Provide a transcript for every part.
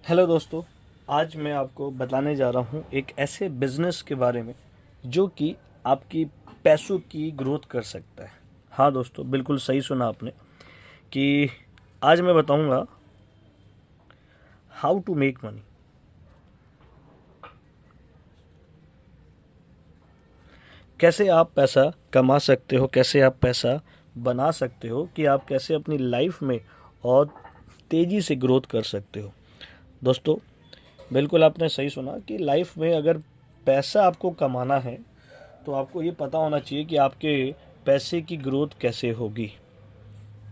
Hello दोस्तों, आज मैं आपको बताने जा रहा हूँ एक ऐसे बिजनेस के बारे में जो कि आपकी पैसों की ग्रोथ कर सकता है। हाँ दोस्तों, बिल्कुल सही सुना आपने कि आज मैं बताऊँगा हाउ टू मेक मनी। कैसे आप पैसा कमा सकते हो, कैसे आप पैसा बना सकते हो, कि आप कैसे अपनी लाइफ में और तेज़ी से ग्रोथ कर सकते हो। दोस्तों, बिल्कुल आपने सही सुना कि लाइफ में अगर पैसा आपको कमाना है तो आपको ये पता होना चाहिए कि आपके पैसे की ग्रोथ कैसे होगी।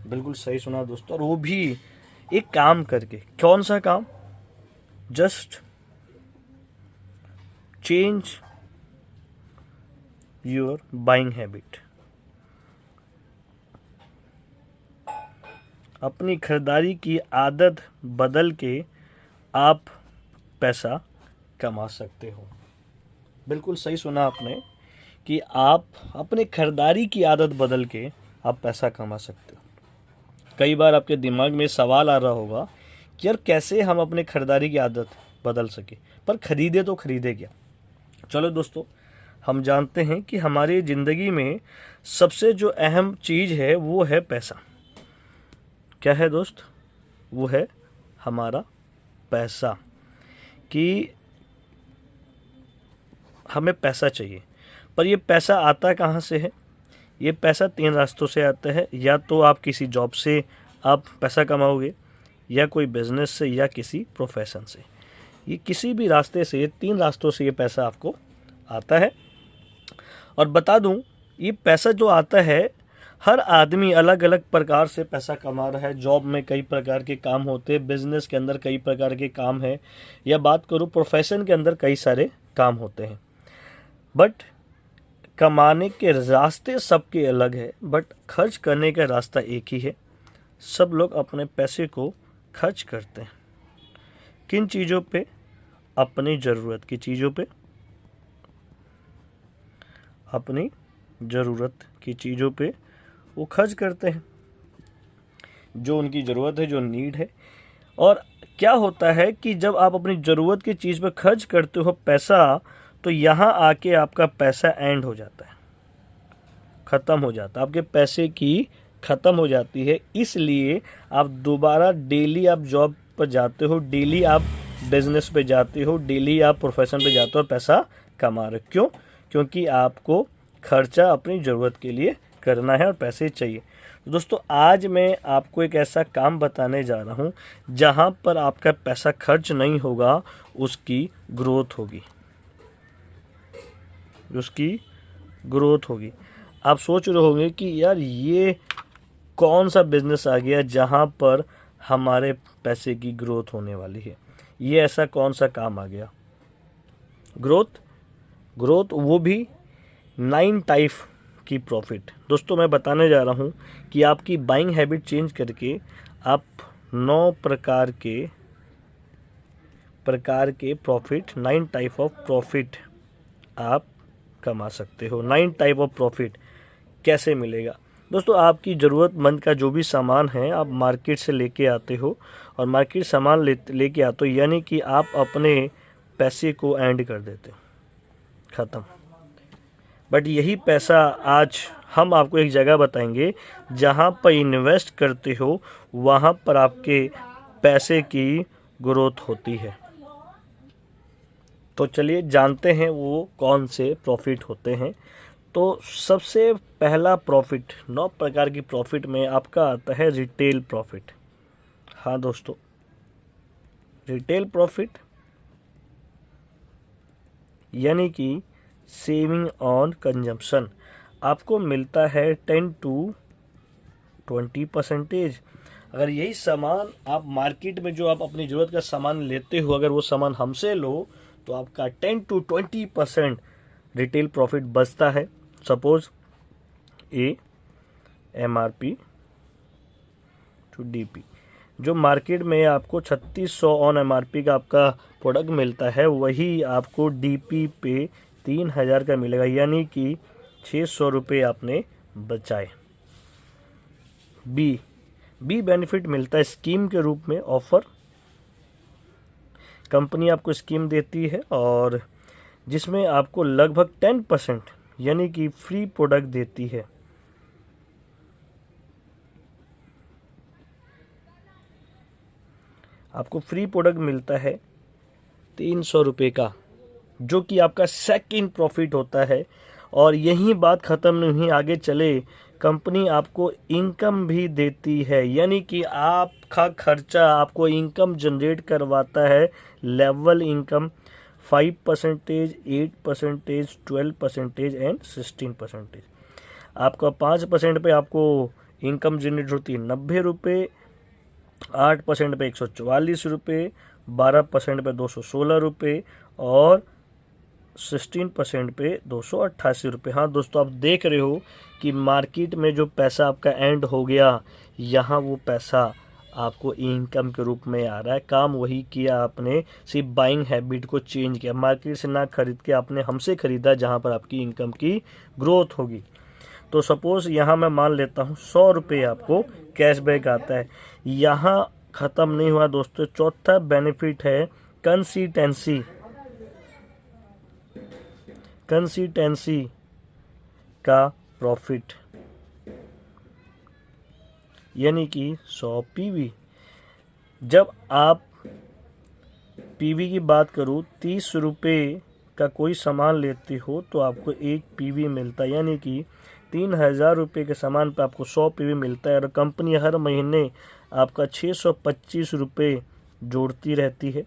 बिल्कुल सही सुना दोस्तों, और वो भी एक काम करके। कौन सा काम? Just change your buying habit. अपनी खरीदारी की आदत बदल के आप पैसा कमा सकते हो। बिल्कुल सही सुना आपने कि आप अपने खरीदारी की आदत बदल के आप पैसा कमा सकते हो। कई बार आपके दिमाग में सवाल आ रहा होगा कि यार कैसे हम अपने खरीदारी की आदत बदल सके, पर खरीदे तो खरीदे क्या। चलो दोस्तों, हम जानते हैं कि हमारी ज़िंदगी में सबसे जो अहम चीज़ है वो है पैसा। क्या है दोस्त? वो है हमारा पैसा। कि हमें पैसा चाहिए, पर ये पैसा आता कहाँ से है? ये पैसा 3 रास्तों से आता है। या तो आप किसी जॉब से आप पैसा कमाओगे, या कोई बिजनेस से, या किसी प्रोफेशन से। ये किसी भी रास्ते से, 3 रास्तों से ये पैसा आपको आता है। और बता दूं, ये पैसा जो आता है, हर आदमी अलग अलग प्रकार से पैसा कमा रहा है। जॉब में कई प्रकार के काम होते हैं, बिजनेस के अंदर कई प्रकार के काम है, या बात करूं प्रोफेशन के अंदर कई सारे काम होते हैं। बट कमाने के रास्ते सबके अलग है, बट खर्च करने का रास्ता एक ही है। सब लोग अपने पैसे को खर्च करते हैं। किन चीज़ों पे? अपनी ज़रूरत की चीज़ों पे। अपनी ज़रूरत की चीज़ों पे वो खर्च करते हैं, जो उनकी ज़रूरत है, जो नीड है। और क्या होता है कि जब आप अपनी ज़रूरत की चीज़ पर खर्च करते हो पैसा, तो यहाँ आके आपका पैसा एंड हो जाता है, ख़त्म हो जाता है। आपके पैसे की ख़त्म हो जाती है। इसलिए आप दोबारा डेली आप जॉब पर जाते हो, डेली आप बिजनेस पे जाते हो, डेली आप प्रोफेशन पे जाते हो और पैसा कमा रहे हो। क्यों? क्योंकि आपको खर्चा अपनी ज़रूरत के लिए करना है और पैसे चाहिए। तो दोस्तों, आज मैं आपको एक ऐसा काम बताने जा रहा हूँ जहाँ पर आपका पैसा खर्च नहीं होगा, उसकी ग्रोथ होगी। उसकी ग्रोथ होगी। आप सोच रहे होंगे कि यार ये कौन सा बिजनेस आ गया जहाँ पर हमारे पैसे की ग्रोथ होने वाली है। ये ऐसा कौन सा काम आ गया? ग्रोथ। ग्रोथ वो भी 9 टाइप की प्रॉफिट। दोस्तों, मैं बताने जा रहा हूँ कि आपकी बाइंग हैबिट चेंज करके आप 9 प्रकार के प्रॉफिट, 9 टाइप ऑफ प्रॉफिट आप कमा सकते हो। 9 टाइप ऑफ प्रॉफिट कैसे मिलेगा? दोस्तों, आपकी ज़रूरतमंद का जो भी सामान है आप मार्केट से लेके आते हो, और मार्केट सामान लेके आते हो, यानी कि आप अपने पैसे को एंड कर देते हो, ख़त्म। बट यही पैसा आज हम आपको एक जगह बताएंगे जहाँ पर इन्वेस्ट करते हो, वहाँ पर आपके पैसे की ग्रोथ होती है। तो चलिए जानते हैं वो कौन से प्रॉफिट होते हैं। तो सबसे पहला प्रॉफिट, 9 प्रकार की प्रॉफिट में आपका आता है रिटेल प्रॉफिट। हाँ दोस्तों, रिटेल प्रॉफिट यानी कि सेविंग ऑन कंजम्पशन आपको मिलता है 10 to 20%। अगर यही सामान आप मार्केट में जो आप अपनी ज़रूरत का सामान लेते हो, अगर वो सामान हमसे लो, तो आपका 10 to 20% रिटेल प्रॉफिट बचता है। सपोज MRP टू DP, जो मार्केट में आपको 3600 ऑन MRP का आपका प्रोडक्ट मिलता है, वही आपको DP पे 3000 का मिलेगा, यानी कि 600 रुपये आपने बचाए। बी बेनिफिट मिलता है स्कीम के रूप में, ऑफर। कंपनी आपको स्कीम देती है और जिसमें आपको लगभग 10% यानी कि फ्री प्रोडक्ट देती है। आपको फ्री प्रोडक्ट मिलता है 300 रुपये का, जो कि आपका सेकंड प्रॉफिट होता है। और यही बात ख़त्म नहीं हुई, आगे चले कंपनी आपको इनकम भी देती है, यानी कि आपका खर्चा आपको इनकम जनरेट करवाता है। Level income 5%, 8%, 12% and 16%। आपका 5% पे आपको इनकम जनरेट होती है 90 रुपये, 8% पे 144 रुपये, 12% पे 216 रुपये और 16% पे 288 रुपये। हाँ दोस्तों, आप देख रहे हो कि मार्केट में जो पैसा आपका एंड हो गया, यहाँ वो पैसा आपको इनकम के रूप में आ रहा है। काम वही किया आपने, सिर्फ बाइंग हैबिट को चेंज किया। मार्केट से ना खरीद के आपने हमसे खरीदा, जहाँ पर आपकी इनकम की ग्रोथ होगी। तो सपोज़ यहाँ मैं मान लेता हूँ 100 रुपये आपको कैशबैक आता है। यहाँ ख़त्म नहीं हुआ दोस्तों, चौथा बेनिफिट है कंसिस्टेंसी का प्रॉफिट, यानी कि 100 पीवी। जब आप पीवी की बात करूँ, 30 रुपये का कोई सामान लेते हो तो आपको 1 पीवी मिलता है, यानी कि 3000 रुपये के सामान पर आपको 100 पीवी मिलता है। और कंपनी हर महीने आपका 625 रुपये जोड़ती रहती है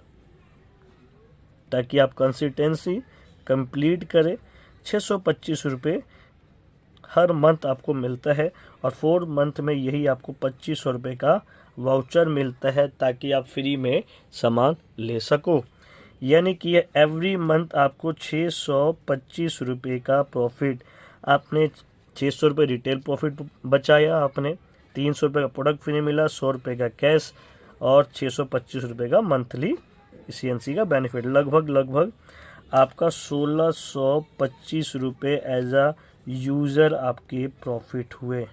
ताकि आप कंसिस्टेंसी कंप्लीट करें। 625 रुपये हर मंथ आपको मिलता है और 4 मंथ में यही आपको 2500 रुपये का वाउचर मिलता है ताकि आप फ्री में सामान ले सको। यानी कि एवरी मंथ आपको 625 रुपये का प्रॉफिट। आपने 600 रुपये रिटेल प्रॉफिट बचाया, आपने 300 रुपये का प्रोडक्ट फ्री मिला, 100 रुपये का कैश और 625 रुपये का मंथली CNC का बेनिफिट। लगभग आपका 1625 रुपये एज अ यूज़र आपके प्रॉफिट हुए।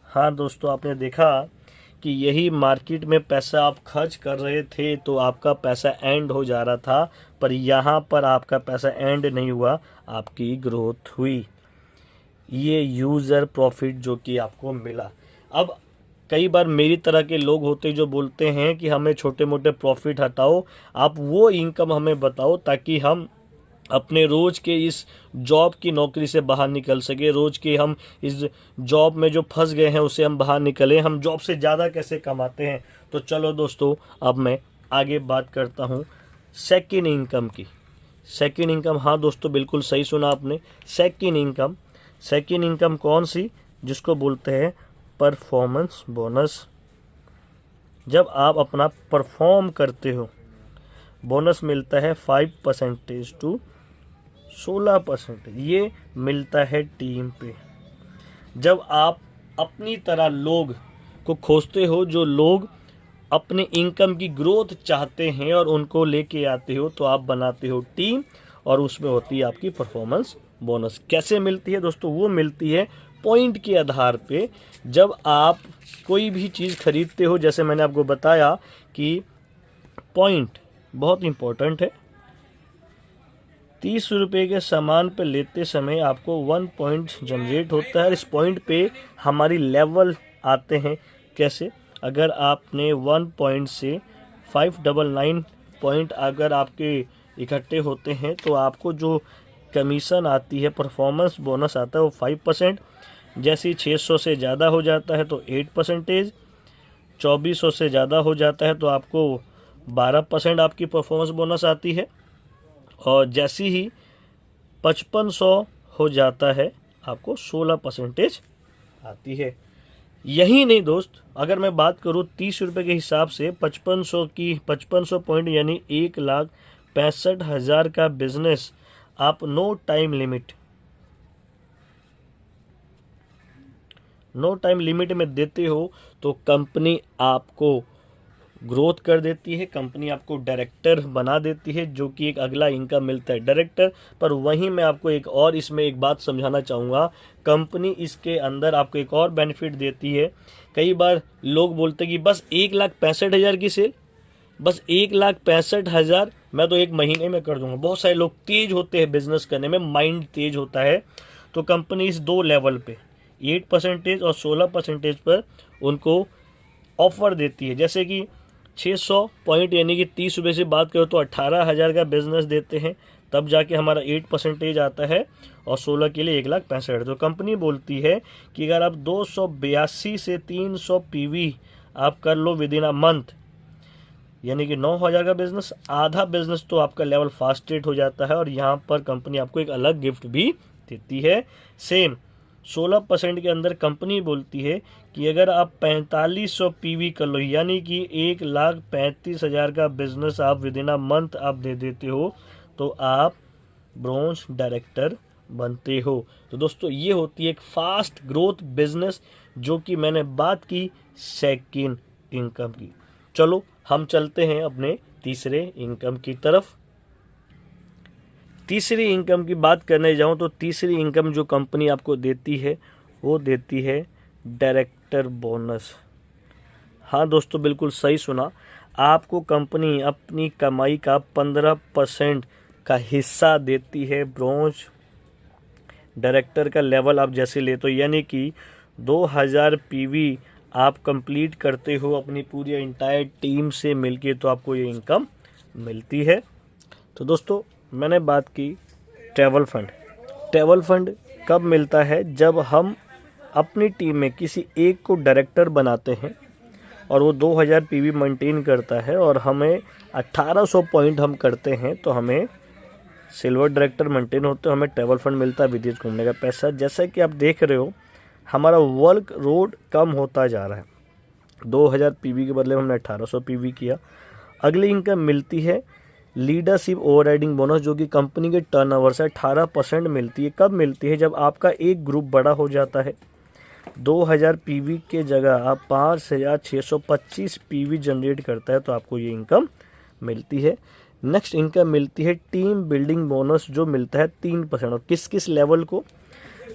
हाँ दोस्तों, आपने देखा कि यही मार्केट में पैसा आप खर्च कर रहे थे तो आपका पैसा एंड हो जा रहा था, पर यहाँ पर आपका पैसा एंड नहीं हुआ, आपकी ग्रोथ हुई। ये यूज़र प्रॉफिट जो कि आपको मिला। अब कई बार मेरी तरह के लोग होते जो बोलते हैं कि हमें छोटे मोटे प्रॉफिट हटाओ, आप वो इनकम हमें बताओ ताकि हम अपने रोज़ के इस जॉब की नौकरी से बाहर निकल सके। रोज़ के हम इस जॉब में जो फंस गए हैं उससे हम बाहर निकलें। हम जॉब से ज़्यादा कैसे कमाते हैं। तो चलो दोस्तों, अब मैं आगे बात करता हूँ सेकंड इनकम की। सेकंड इनकम, हाँ दोस्तों बिल्कुल सही सुना आपने, सेकंड इनकम कौन सी, जिसको बोलते हैं परफॉर्मेंस बोनस। जब आप अपना परफॉर्म करते हो, बोनस मिलता है 5% टू 16%। ये मिलता है टीम पे। जब आप अपनी तरह लोग को खोजते हो, जो लोग अपने इनकम की ग्रोथ चाहते हैं और उनको लेके आते हो, तो आप बनाते हो टीम और उसमें होती है आपकी परफॉर्मेंस बोनस। कैसे मिलती है दोस्तों? वो मिलती है पॉइंट के आधार पे। जब आप कोई भी चीज़ खरीदते हो, जैसे मैंने आपको बताया कि पॉइंट बहुत इम्पोर्टेंट है। 30 रुपये के सामान पे लेते समय आपको 1 पॉइंट जनरेट होता है। इस पॉइंट पे हमारी लेवल आते हैं। कैसे? अगर आपने 1 पॉइंट से 599 पॉइंट अगर आपके इकट्ठे होते हैं तो आपको जो कमीशन आती है, परफॉर्मेंस बोनस आता है, वो 5%। जैसे 600 से ज़्यादा हो जाता है तो 8%, 2400 से ज़्यादा हो जाता है तो आपको 12% आपकी परफॉर्मेंस बोनस आती है, और जैसे ही 5500 हो जाता है आपको 16% आती है। यही नहीं दोस्त, अगर मैं बात करूँ 30 रुपये के हिसाब से 5500 पॉइंट यानी 1,65,000 का बिजनेस आप नो टाइम लिमिट में देते हो तो कंपनी आपको ग्रोथ कर देती है। कंपनी आपको डायरेक्टर बना देती है, जो कि एक अगला इनकम मिलता है डायरेक्टर पर। वहीं मैं आपको एक और इसमें एक बात समझाना चाहूँगा। कंपनी इसके अंदर आपको एक और बेनिफिट देती है। कई बार लोग बोलते हैं कि बस 1,65,000 की सेल, बस 1,65,000 मैं तो एक महीने में कर दूंगा। बहुत सारे लोग तेज होते हैं बिजनेस करने में, माइंड तेज होता है, तो कंपनी इस दो लेवल पे 8% और 16% पर उनको ऑफर देती है। जैसे कि 600 पॉइंट यानी कि 30 रुपये से बात करो तो 18,000 का बिजनेस देते हैं, तब जाके हमारा 8% आता है, और 16 के लिए 1,65,000। तो कंपनी बोलती है कि अगर आप 282 से 300 पीवी आप कर लो विद इन अ मंथ, यानी कि 9,000 का बिजनेस, आधा बिजनेस तो आपका लेवल फास्ट रेट हो जाता है, और यहाँ पर कंपनी आपको एक अलग गिफ्ट भी देती है। सेम 16% के अंदर कंपनी बोलती है कि अगर आप 4500 पीवी कर लो, यानी कि 1,35,000 का बिजनेस आप विद इन अ मंथ आप दे देते हो, तो आप ब्रोंज डायरेक्टर बनते हो। तो दोस्तों ये होती है एक फास्ट ग्रोथ बिजनेस, जो कि मैंने बात की सेकंड इनकम की। चलो हम चलते हैं अपने तीसरे इनकम की तरफ। तीसरी इनकम की बात करने जाऊं तो तीसरी इनकम जो कंपनी आपको देती है वो देती है डायरेक्टर बोनस। हाँ दोस्तों, बिल्कुल सही सुना, आपको कंपनी अपनी कमाई का 15% का हिस्सा देती है। ब्रोंज डायरेक्टर का लेवल आप जैसे ले, तो यानी कि 2000 पीवी आप कंप्लीट करते हो अपनी पूरी इंटायर टीम से मिलके, तो आपको ये इनकम मिलती है। तो दोस्तों मैंने बात की ट्रैवल फंड। ट्रैवल फंड कब मिलता है? जब हम अपनी टीम में किसी एक को डायरेक्टर बनाते हैं और वो 2000 पीवी मेंटेन करता है और हमें 1800 पॉइंट हम करते हैं, तो हमें सिल्वर डायरेक्टर मेंटेन होते हैं, हमें ट्रैवल फंड मिलता है, विदेश घूमने का पैसा। जैसा कि आप देख रहे हो हमारा वर्क रोड कम होता जा रहा है, 2000 पीवी के बदले हमने 1800 पीवी किया। अगली इनकम मिलती है लीडरशिप ओवरराइडिंग बोनस, जो कि कंपनी के टर्नओवर से 18% मिलती है। कब मिलती है? जब आपका एक ग्रुप बड़ा हो जाता है, 2000 पीवी के जगह आप 5625 पीवी जनरेट करता है, तो आपको ये इनकम मिलती है। नेक्स्ट इनकम मिलती है टीम बिल्डिंग बोनस, जो मिलता है 3%। और किस किस लेवल को?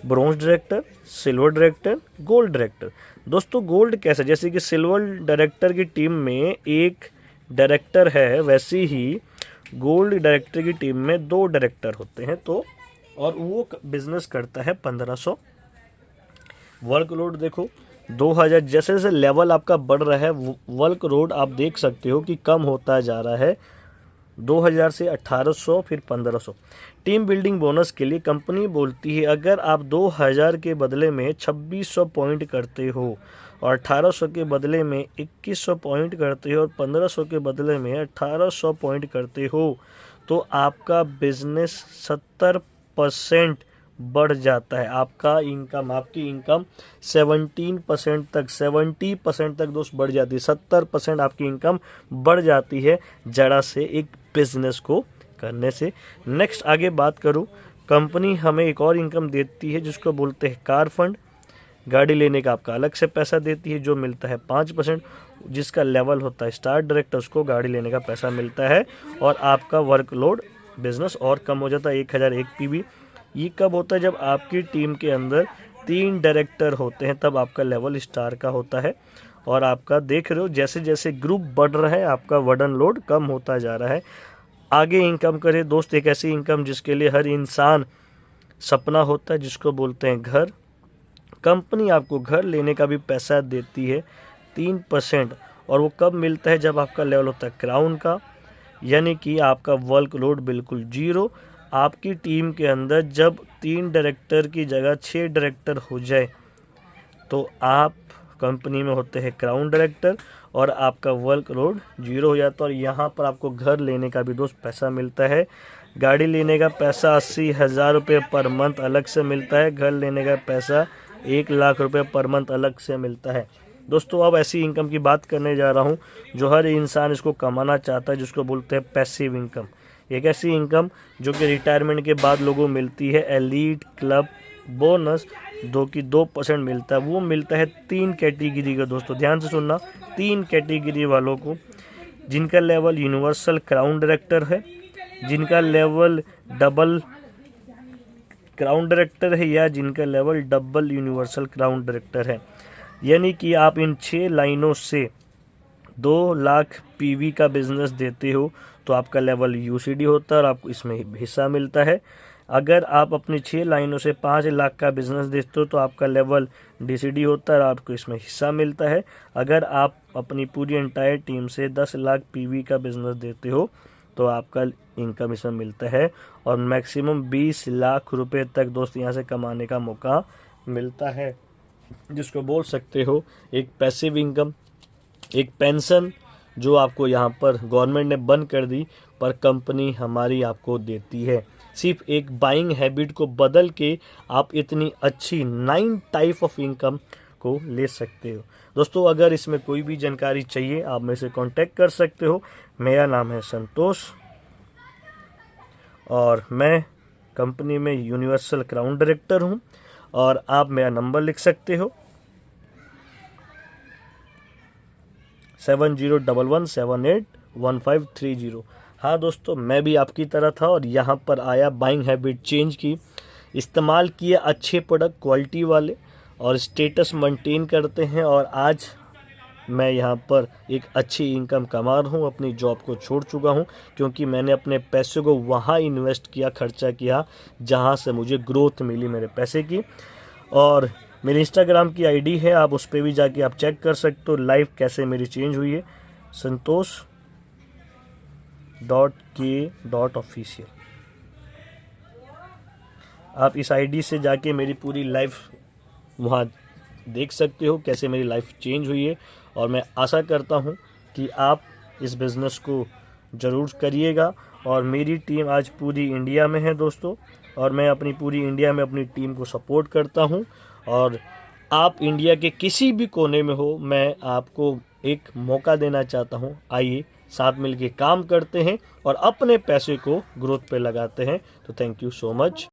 Bronze director, silver director, gold director. दोस्तों गोल्ड कैसे? जैसे कि सिल्वर डायरेक्टर की टीम में एक डायरेक्टर है, वैसे ही गोल्ड डायरेक्टर की टीम में 2 डायरेक्टर होते हैं, तो और वो बिजनेस करता है 1500। वर्कलोड देखो 2000, जैसे जैसे लेवल आपका बढ़ रहा है वर्कलोड आप देख सकते हो कि कम होता जा रहा है, 2000 से 1800 फिर 1500। टीम बिल्डिंग बोनस के लिए कंपनी बोलती है अगर आप 2000 के बदले में 2600 पॉइंट करते हो और 1800 के बदले में 2100 पॉइंट करते हो और 1500 के बदले में 1800 पॉइंट करते हो, तो आपका बिजनेस 70% बढ़ जाता है। आपकी इनकम 70% तक दोस्त बढ़ जाती है। 70% आपकी इनकम बढ़ जाती है जरा से एक बिजनेस को करने से। नेक्स्ट आगे बात करूं, कंपनी हमें एक और इनकम देती है जिसको बोलते हैं कार फंड। गाड़ी लेने का आपका अलग से पैसा देती है, जो मिलता है 5%। जिसका लेवल होता है स्टार डायरेक्टर, उसको गाड़ी लेने का पैसा मिलता है, और आपका वर्कलोड बिजनेस और कम हो जाता है। 1001 पीवी। ये कब होता है? जब आपकी टीम के अंदर 3 डायरेक्टर होते हैं, तब आपका लेवल स्टार का होता है। और आपका देख रहे हो जैसे जैसे ग्रुप बढ़ रहा है आपका वर्डन लोड कम होता जा रहा है। आगे इनकम करें दोस्त, एक ऐसी इनकम जिसके लिए हर इंसान सपना होता है, जिसको बोलते हैं घर। कंपनी आपको घर लेने का भी पैसा देती है 3%, और वो कब मिलता है? जब आपका लेवल होता है क्राउन का, यानी कि आपका वर्कलोड बिल्कुल 0। आपकी टीम के अंदर जब 3 डायरेक्टर की जगह 6 डायरेक्टर हो जाए, तो आप कंपनी में होते हैं क्राउन डायरेक्टर और आपका वर्कलोड 0 हो जाता है। और यहाँ पर आपको घर लेने का भी दोस्त पैसा मिलता है। गाड़ी लेने का पैसा 80,000 रुपये पर मंथ अलग से मिलता है। घर लेने का पैसा 1,00,000 रुपये पर मंथ अलग से मिलता है। दोस्तों अब ऐसी इनकम की बात करने जा रहा हूँ जो हर इंसान इसको कमाना चाहता है, जिसको बोलते हैं पैसिव इनकम। एक ऐसी इनकम जो कि रिटायरमेंट के बाद लोगों को मिलती है। एलीट क्लब बोनस 2% मिलता है। वो मिलता है 3 कैटेगरी का। दोस्तों ध्यान से सुनना, 3 कैटेगरी वालों को, जिनका लेवल यूनिवर्सल क्राउन डायरेक्टर है, जिनका लेवल डबल क्राउन डायरेक्टर है, या जिनका level double universal crown director है। यानी कि आप इन 6 लाइनों से 2 लाख पीवी का बिजनेस देते हो तो आपका लेवल यूसीडी होता है और आपको इसमें हिस्सा मिलता है। अगर आप अपनी 6 लाइनों से 5 लाख का बिजनेस देते हो तो आपका लेवल डीसीडी होता है और आपको इसमें हिस्सा मिलता है। अगर आप अपनी पूरी एंटायर टीम से 10 लाख पीवी का बिजनेस देते हो तो आपका इनकम इसमें मिलता है और मैक्सिमम 20 लाख रुपए तक दोस्त यहाँ से कमाने का मौका मिलता है, जिसको बोल सकते हो एक पैसिव इनकम, एक पेंशन जो आपको यहाँ पर गवर्नमेंट ने बंद कर दी पर कंपनी हमारी आपको देती है। सिर्फ एक बाइंग हैबिट को बदल के आप इतनी अच्छी 9 टाइप ऑफ इनकम को ले सकते हो। दोस्तों अगर इसमें कोई भी जानकारी चाहिए आप मेरे से कांटेक्ट कर सकते हो। मेरा नाम है संतोष और मैं कंपनी में यूनिवर्सल क्राउन डायरेक्टर हूँ और आप मेरा नंबर लिख सकते हो 7011781530। हाँ दोस्तों मैं भी आपकी तरह था और यहाँ पर आया, बाइंग हैबिट चेंज की, इस्तेमाल किए अच्छे प्रोडक्ट क्वालिटी वाले और स्टेटस मेंटेन करते हैं और आज मैं यहाँ पर एक अच्छी इनकम कमा रहा हूँ। अपनी जॉब को छोड़ चुका हूँ क्योंकि मैंने अपने पैसे को वहाँ इन्वेस्ट किया, खर्चा किया जहाँ से मुझे ग्रोथ मिली मेरे पैसे की। और मेरी इंस्टाग्राम की आईडी है, आप उस पर भी जाके आप चेक कर सकते हो लाइफ कैसे मेरी चेंज हुई है, संतोष.k.official। आप इस आईडी से जाके मेरी पूरी लाइफ वहाँ देख सकते हो कैसे मेरी लाइफ चेंज हुई है और मैं आशा करता हूँ कि आप इस बिज़नेस को ज़रूर करिएगा। और मेरी टीम आज पूरी इंडिया में है दोस्तों और मैं अपनी पूरी इंडिया में अपनी टीम को सपोर्ट करता हूँ और आप इंडिया के किसी भी कोने में हो मैं आपको एक मौका देना चाहता हूँ। आइए साथ मिलके काम करते हैं और अपने पैसे को ग्रोथ पे लगाते हैं। तो थैंक यू सो मच।